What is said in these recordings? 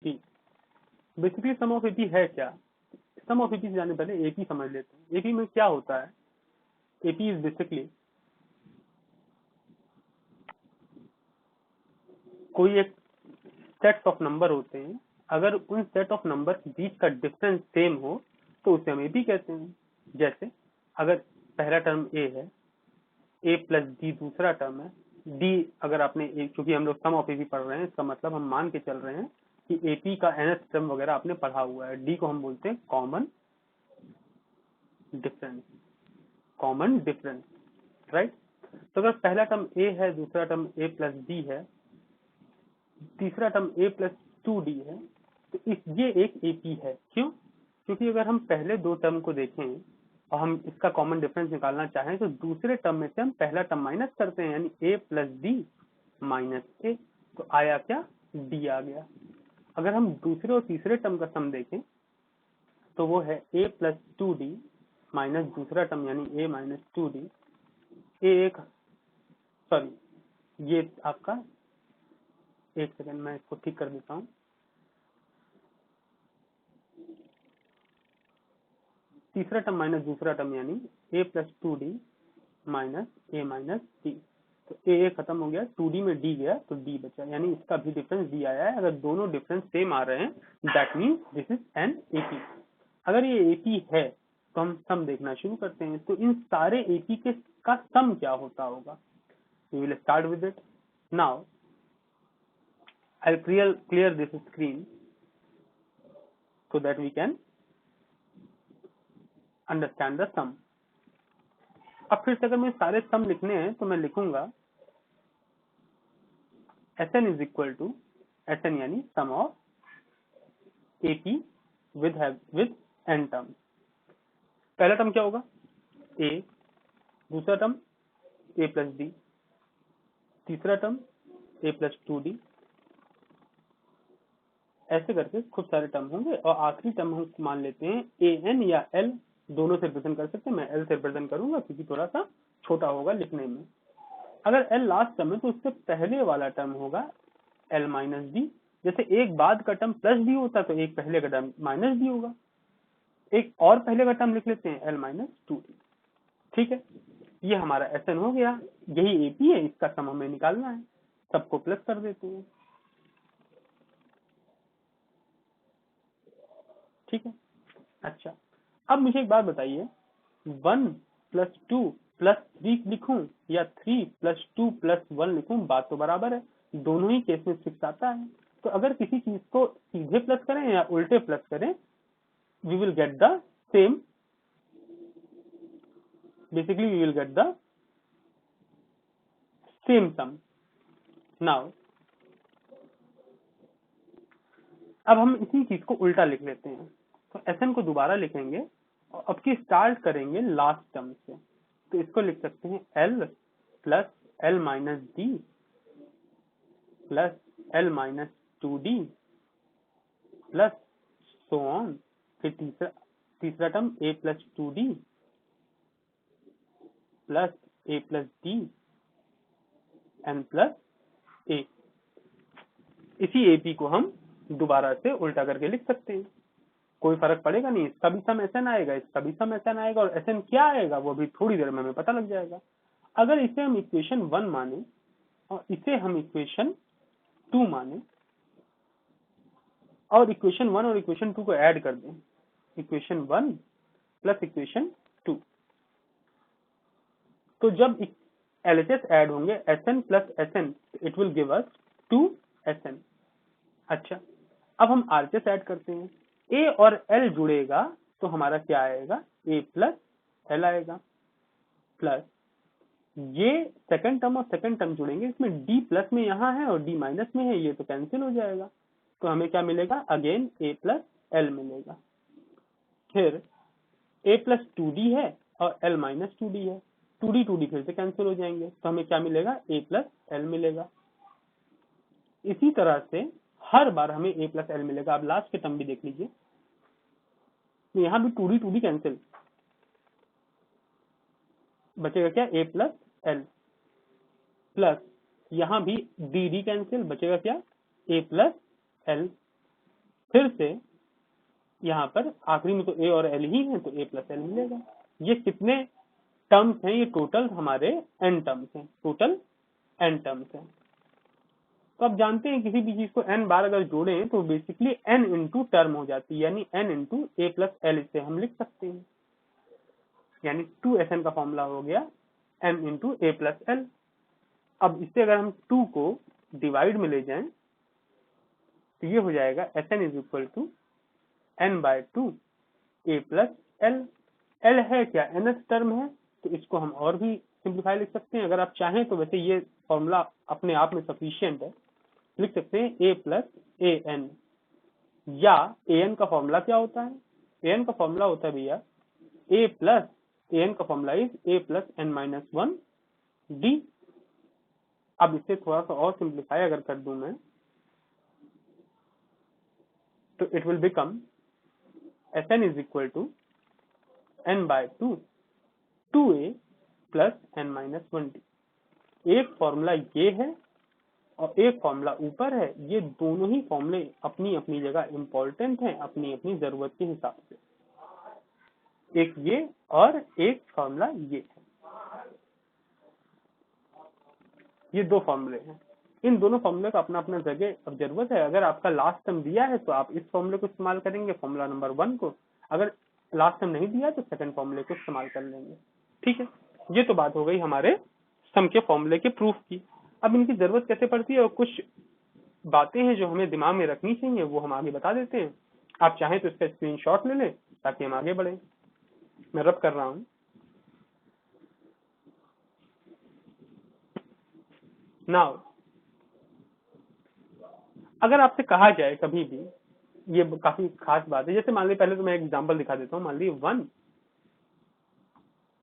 T. Basically sum of AP है क्या? सम of AP से जाने पहले एपी समझ लेते हैं। एपी में क्या होता है? एपी इज बेसिकली कोई एक सेट ऑफ नंबर होते हैं, अगर उन सेट ऑफ नंबर के बीच का डिफरेंस सेम हो तो उसे हम एपी कहते हैं। जैसे अगर पहला टर्म ए है, ए प्लस डी दूसरा टर्म है, डी अगर आपने क्योंकि हम लोग सम ऑफ एपी पढ़ रहे हैं, इसका मतलब हम मान के चल रहे हैं कि एपी का nth टर्म वगैरह आपने पढ़ा हुआ है। डी को हम बोलते हैं common difference. Common difference, right. तो अगर पहला टर्म ए है, दूसरा टर्म ए प्लस डी है, तीसरा टर्म ए प्लस 2d है, तो ये एक एपी है। क्यों? क्योंकि अगर हम पहले दो टर्म को देखें और हम इसका कॉमन डिफरेंस निकालना चाहें तो दूसरे टर्म में से हम पहला टर्म माइनस करते हैं, यानी ए प्लस डी माइनस ए, तो आया क्या? डी आ गया। अगर हम दूसरे और तीसरे टर्म का सम देखें तो वो है ए प्लस 2d माइनस दूसरा टर्म यानी ए माइनस 2d। ये आपका, एक सेकंड मैं इसको ठीक कर देता हूँ। तीसरा टर्म माइनस दूसरा टर्म यानी ए प्लस 2d माइनस ए माइनस डी। तो ए खत्म हो गया, 2d में d गया तो d बचा, यानी इसका भी डिफरेंस d आया है। अगर दोनों डिफरेंस सेम आ रहे हैं that means this is an AP. अगर ये एपी है तो हम सम देखना शुरू करते हैं। तो इन सारे एपी के का सम क्या होता होगा? We will start with it now. I will clear this screen so that we can understand the sum। अब फिर से अगर मुझे सारे सम लिखने हैं तो मैं लिखूंगा Sn is equal to Sn यानी sum of AP with n term. पहला टर्म क्या होगा? A, दूसरा टर्म A प्लस डी, तीसरा टर्म A प्लस 2d, ऐसे करके खूब सारे टर्म होंगे और आखिरी टर्म हम मान लेते हैं an या l, दोनों से रिप्रेजेंट कर सकते हैं। मैं l से रिप्रेजेंट करूंगा क्योंकि थोड़ा सा छोटा होगा लिखने में। अगर l लास्ट टर्म है तो उससे पहले वाला टर्म होगा l माइनस डी। जैसे एक बाद का टर्म प्लस डी होता तो एक पहले का टर्म माइनस डी होगा। एक और पहले का टर्म लिख लेते हैं l माइनस 2d। ठीक है, ये हमारा Sn हो गया। यही एपी है, इसका सम हमें निकालना है। सबको प्लस कर देते हैं। ठीक है, अच्छा अब मुझे एक बात बताइए, 1 प्लस 2 प्लस 3 लिखूं या 3 प्लस 2 प्लस 1 लिखूं, बात तो बराबर है। दोनों ही केस में 6 आता है। तो अगर किसी चीज को सीधे प्लस करें या उल्टे प्लस करें, we will get the same, basically we will get the same sum. Now अब हम इसी चीज को उल्टा लिख लेते हैं। तो Sn को दोबारा लिखेंगे और अब की स्टार्ट करेंगे लास्ट टर्म से। तो इसको लिख सकते हैं L plus L minus D plus L minus 2d plus so on. फिर तीसरा term A plus 2d plus A plus D n plus A। इसी AP को हम दोबारा से उल्टा करके लिख सकते हैं। कोई फर्क पड़ेगा नहीं, इसका भी सम Sn आएगा, इसका भी सम Sn आएगा, और Sn क्या आएगा वो भी थोड़ी देर में हमें पता लग जाएगा। अगर इसे हम इक्वेशन 1 माने और इसे हम इक्वेशन 2 माने और इक्वेशन 1 और इक्वेशन 2 को ऐड कर दें, इक्वेशन 1 प्लस इक्वेशन 2, तो जब LHS ऐड होंगे Sn plus Sn, it will give us 2Sn। अच्छा, अब हम RHS ऐड करते हैं। A और L जुड़ेगा तो हमारा क्या आएगा? A प्लस L आएगा, प्लस ये सेकंड टर्म और सेकंड टर्म जुड़ेंगे, इसमें D प्लस में यहाँ है और D माइनस में है, ये तो कैंसिल हो जाएगा। तो हमें क्या मिलेगा? अगेन A प्लस L मिलेगा। फिर A प्लस 2D है और L माइनस 2D है, 2D फिर से कैंसिल हो जाएंगे, तो हमें क्या मिलेगा? A प्लस L मिलेगा। इसी तरह से हर बार हमें A प्लस L मिलेगा। आप लास्ट के टर्म भी देख लीजिए, तो यहाँ भी 2D कैंसिल, बचेगा क्या? A प्लस L, प्लस यहाँ भी D कैंसिल, बचेगा क्या? A plus L। फिर से यहाँ पर आखिरी में तो ए और एल ही है, तो ए प्लस एल मिलेगा। ये कितने टर्म्स हैं? ये टोटल हमारे एन टर्म्स हैं, टोटल एन टर्म्स हैं। तो आप जानते हैं किसी भी चीज को एन बार अगर जोड़ें तो बेसिकली एन इंटू टर्म हो जाती है, यानी एन इंटू ए प्लस एल, इसे हम लिख सकते हैं। यानी 2SN का फॉर्मूला हो गया एन इंटू ए प्लस एल। अब इससे अगर हम 2 को डिवाइड में ले जाएं तो ये हो जाएगा SN is equal to n by 2 a plus l. L है क्या? nth टर्म है, तो इसको हम और भी सिंप्लीफाई लिख सकते हैं अगर आप चाहें तो। वैसे ये फॉर्मूला अपने आप में सफिशिएंट है, लिख सकते हैं ए प्लस ए एन। या ए एन का फॉर्मूला क्या होता है? ए एन का फॉर्मूला होता है भैया ए प्लस ए एन का formula is a plus n minus 1 d. अब इसे थोड़ा सा और सिंप्लीफाई अगर कर दूं मैं तो it will become SN is equal to n by 2 2a plus n minus 1d। एक फॉर्मूला ये है और एक फॉर्मूला ऊपर है। ये दोनों ही फॉर्मूले अपनी अपनी जगह इंपॉर्टेंट हैं, अपनी अपनी जरूरत के हिसाब से। एक ये और एक फॉर्मूला ये है। ये दो फॉर्मूले हैं, इन दोनों फॉर्मूले का अपना अपना जगह अब जरूरत है। अगर आपका लास्ट टर्म दिया है तो आप इस फॉर्मूले को इस्तेमाल करेंगे, फॉर्मूला नंबर 1 को। अगर लास्ट टर्म नहीं दिया तो सेकंड फॉर्मूले को इस्तेमाल कर लेंगे। ठीक है, ये तो बात हो गई हमारे सम के फॉर्मूले के प्रूफ की। अब इनकी जरूरत कैसे पड़ती है और कुछ बातें हैं जो हमें दिमाग में रखनी चाहिए, वो हम आगे बता देते हैं। आप चाहें तो इसका स्क्रीनशॉट ले लें ताकि हम आगे बढ़े। मैं रब कर रहा हूं। नाउ अगर आपसे कहा जाए कभी भी, ये काफी खास बात है। जैसे मान ली, पहले तो मैं एग्जांपल दिखा देता हूँ। मान ली 1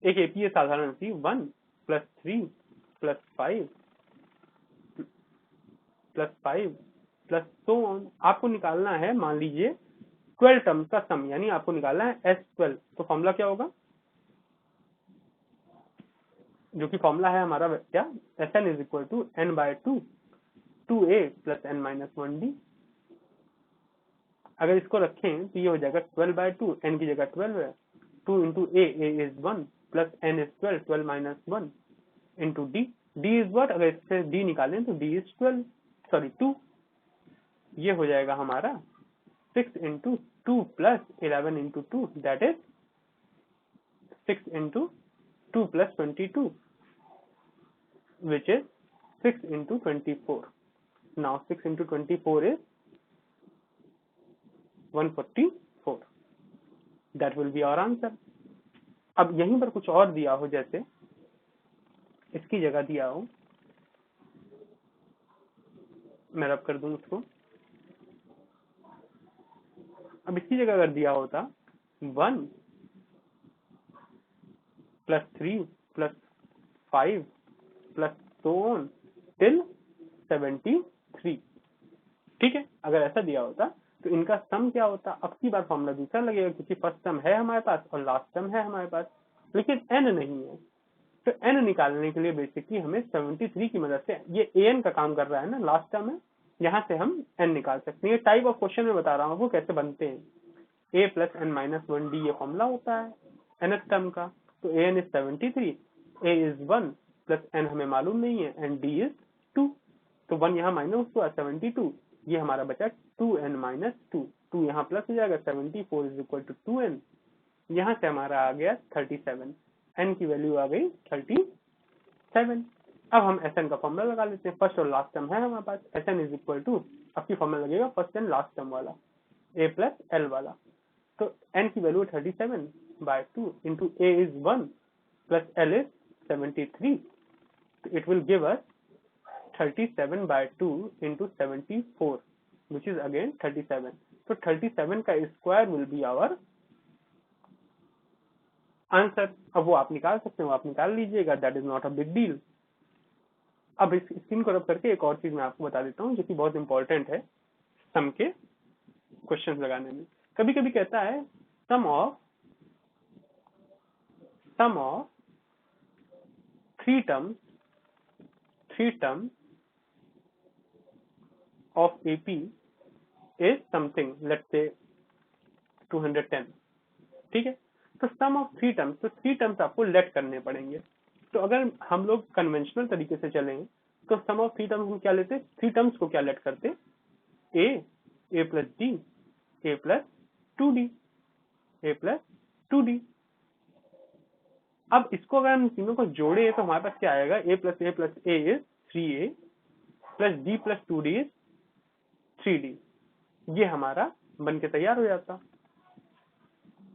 एक एपी है साधारण सी, 1 plus 3 plus 5 plus 5 plus so on. आपको निकालना है मान लीजिए 12 टर्म्स का सम, यानी आपको निकालना है S12। तो फॉर्मूला क्या होगा? जो कि फॉर्मूला है हमारा क्या? SN is equal to n by 2 2a plus n minus 1d। अगर इसको रखें तो ये हो जाएगा 12 बाय 2, n की जगह 12 है, 2 into a is 1 plus n is 12 12 minus 1 into d। d is what? अगर इससे d निकालें तो d इज 12 सॉरी 2। ये हो जाएगा हमारा 6 into 2 plus 11 into 2, that is 6 into 2 plus 22 which is 6 into 24. Now 6 into 24 is 144. That will be our answer. अब यहीं पर कुछ और दिया हो, जैसे इसकी जगह दिया हो, मैं रब कर दूं उसको। अब इसकी जगह अगर दिया होता 1 plus 3 plus 5 plus so on till 73। ठीक है, अगर ऐसा दिया होता तो इनका सम क्या होता? अब की बार फॉर्मूला दूसरा लगेगा, क्योंकि फर्स्ट टर्म है हमारे पास और लास्ट टर्म है हमारे पास, लेकिन n नहीं है। तो n निकालने के लिए बेसिकली हमें 73 की मदद से, ये an का काम कर रहा है ना, लास्ट टर्म है, यहाँ से हम n निकाल सकते हैं। ये टाइप ऑफ क्वेश्चन में बता रहा हूँ वो कैसे बनते हैं। a plus n minus 1d ये फॉर्मूला होता है nth टर्म का। तो an is 73, a is 1 plus n हमें मालूम नहीं है एंड d इज 2। तो 1 यहाँ माइनस हुआ 72, ये हमारा बचा 2n माइनस 2, 2 यहाँ प्लस हो जाएगा 74 इज इक्वल टू 2n। यहाँ से हमारा आ गया 37, n की वैल्यू आ गई 37। अब हम SN का फॉर्मूला लगा लेते हैं। फर्स्ट और लास्ट टर्म है हमारे पास। SN इज इक्वल टू, अब की फॉर्मूला लगेगा फर्स्ट एंड लास्ट टर्म वाला, a प्लस एल वाला। तो n की value 37 by 2 into a is 1 plus l is 73। तो it will give us 37 by 2 into 74, which is again 37. So 37 का square will be our answer. अब वो आप निकाल सकते हैं, वो आप निकाल लीजिएगा, that is not a big deal. अब इस स्क्रीन को रब करके एक और चीज मैं आपको बता देता हूँ जो कि बहुत इंपॉर्टेंट है सम के क्वेश्चन लगाने में। कभी कभी कहता है sum of three term of AP is something, let's say 210, ठीक है। तो सम ऑफ थ्री टर्म्स, तो थ्री टर्म्स आपको लेट करने पड़ेंगे। तो अगर हम लोग कन्वेंशनल तरीके से चलें तो सम ऑफ थ्री टर्म्स हम क्या लेते, थ्री टर्म्स को क्या लेट करते, ए प्लस डी, ए प्लस टू डी, ए प्लस टू डी। अब इसको अगर हम तीनों को जोड़े तो हमारे पास क्या आएगा, A plus A is 3a plus D plus two D is 3d। ये हमारा बन के तैयार हो जाता।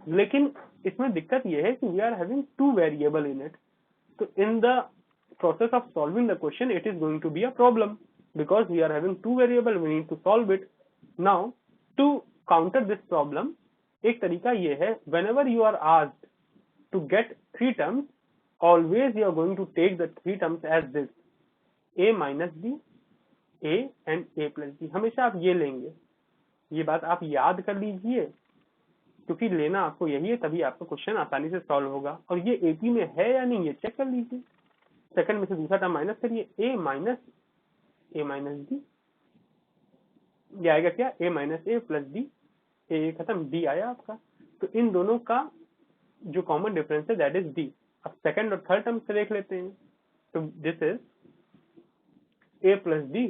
लेकिन इसमें दिक्कत ये है कि we are having two variable in it, तो in the process of solving the question it is going to be a problem because we are having two variable, we need to solve it. Now to counter this problem एक तरीका ये है, whenever you are asked to get three terms, always you are going to take the three terms as this, a minus b, a and a plus b। हमेशा आप ये लेंगे, ये बात आप याद कर लीजिए क्योंकि लेना आपको यही है, तभी आपका क्वेश्चन आसानी से सॉल्व होगा। और ये एपी में है या नहीं ये चेक कर लीजिए, सेकंड में से दूसरा टर्म माइनस करिए, ए माइनस डी, ये आएगा क्या, a minus a plus d, a खत्म, डी आया आपका। तो इन दोनों का जो कॉमन डिफरेंस है दैट इज डी। अब सेकंड और थर्ड टर्म से देख लेते हैं, तो this is a plus d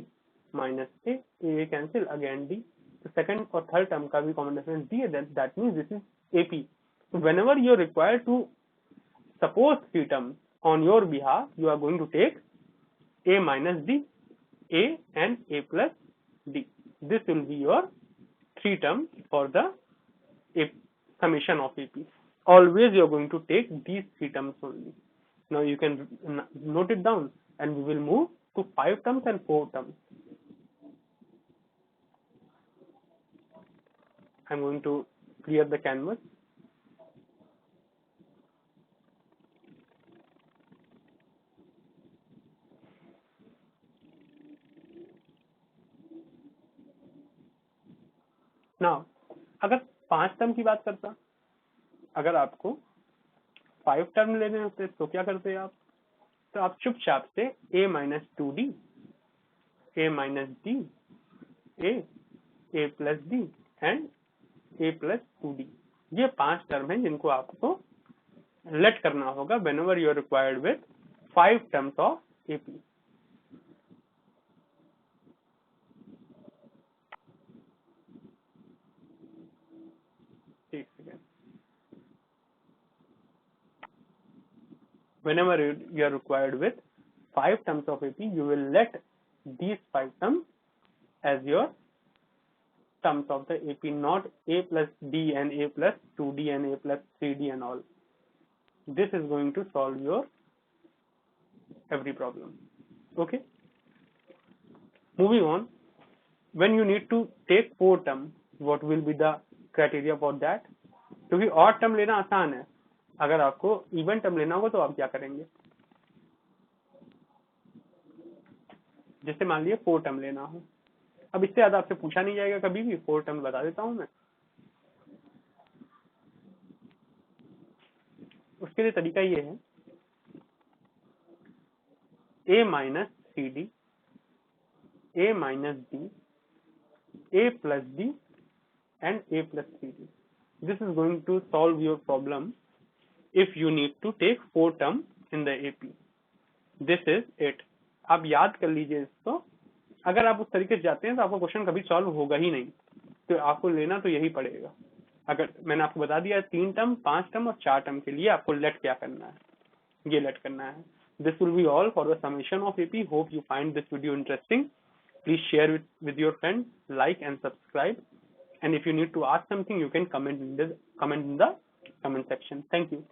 minus a cancel again d. तो सेकंड और थर्ड टर्म का भी कॉमन डिफरेंस डी है, that means this is AP. Whenever you are required to suppose three terms on your behalf, you are going to take a minus d, a and a plus d. This will be your three terms for the summation of AP. Always you are going to take these three terms only. Now you can note it down and we will move to five terms and four terms. I am going to clear the canvas. Now, अगर पांच term की बात करता, अगर आपको 5 term लेने होते तो क्या करते आप, तो आप चुपचाप से a minus two D, A minus D, A plus D and A plus two D, ये 5 टर्म हैं जिनको आपको लेट करना होगा whenever you are required with 5 terms of AP. Whenever you are required with 5 terms of AP, you will let these 5 terms as your terms of the AP, not a plus d and a plus 2d and a plus 3d and all. This is going to solve your every problem. Okay. Moving on, when you need to take 4 terms, what will be the criteria for that? क्योंकि और term लेना आसान है, अगर आपको even term लेना होगा तो आप क्या करेंगे, जैसे मान लिया 4 टर्म लेना हो, अब इससे ज्यादा आपसे पूछा नहीं जाएगा कभी भी, 4 टर्म बता देता हूं मैं। उसके लिए तरीका ये है, a minus c d, a minus d, a plus d and a plus 3d. This is going to solve your problem if you need to take 4 terms in the AP. This is it. आप याद कर लीजिए इसको, अगर आप उस तरीके से जाते हैं तो आपका क्वेश्चन कभी सॉल्व होगा ही नहीं, तो आपको लेना तो यही पड़ेगा। अगर मैंने आपको बता दिया 3 टर्म, 5 टर्म और 4 टर्म के लिए आपको लेट क्या करना है, ये लेट करना है। This will be all for the summation of AP. Hope you find this video interesting. Please share it with your friends, like and subscribe. And if you need to ask something, you can comment in the comment section. Thank you.